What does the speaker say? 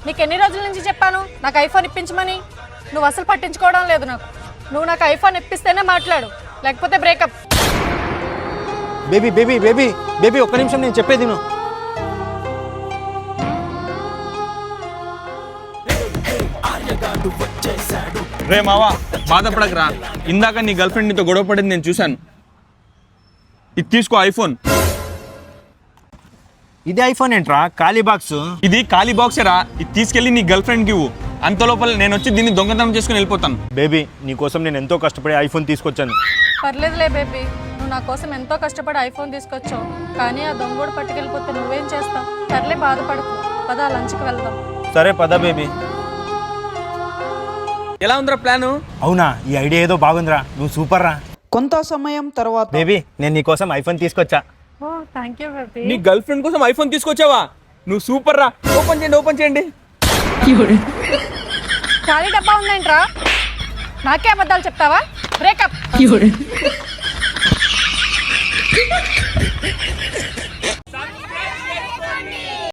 నీకు ఎన్ని రోజుల నుంచి చెప్పాను నాకు ఐఫోన్ ఇప్పించమని? నువ్వు అసలు పట్టించుకోవడం లేదు. నువ్వు నాకు ఐఫోన్ ఇప్పిస్తేనే మాట్లాడు, లేకపోతే breakup. Baby baby baby baby ఒక్క నిమిషం, నేను చెప్పేది నువ్వు. రే మావా, బాధపడకరా. ఇందాక నీ గర్ల్ ఫ్రెండ్ నీతో గొడవ పడింది నేను చూశాను. ఇది తీసుకో ఐఫోన్. ఇది ఐఫోన్ ఏంట్రా, ఖాళీ బాక్స్? ఇది ఖాళీ బాక్సేరా. ఇది తీసుకెళ్ళి నీ గర్ల్ ఫ్రెండ్కి ఇవ్వు. అంత లోపల నేను వచ్చి దీన్ని దొంగతనం చేసుకుని వెళ్ళిపోతాను. బేబీ నీకోసం నేను ఎంతో కష్టపడి ఐఫోన్ తీసుకొచ్చాను. పర్లేదులే బేబీ, నువ్వు నా కోసం ఎంతో కష్టపడి ఐఫోన్ తీసుకొచ్చావు. కానీ ఆ దొంగోడు పట్టుకెళ్ళిపోతే నువ్వేం చేస్తావు? సర్లే, బాధపడకు. పద, లంచ్కి వెళ్దాం. సరే పద బేబీ. ఎలా ఉందిరా ప్లాను? అవునా, ఈ ఐడియా ఏదో బాగుందిరా, నువ్వు సూపర్ రా. కొంత సమయం తర్వాత బేబీ నేను నీకోసం ఐఫోన్ తీసుకొచ్చా. ఓ థ్యాంక్ యూ బేబీ. నీ గర్ల్ ఫ్రెండ్ కోసం ఐఫోన్ తీసుకొచ్చావా? నువ్వు సూపర్ రా. ఓపెన్ చేయండి, ఓపెన్ చేయండి. ఖాళీ డబ్బా ఉందేంట్రా? నాకే అబద్ధాలు చెప్తావా? బ్రేకప్.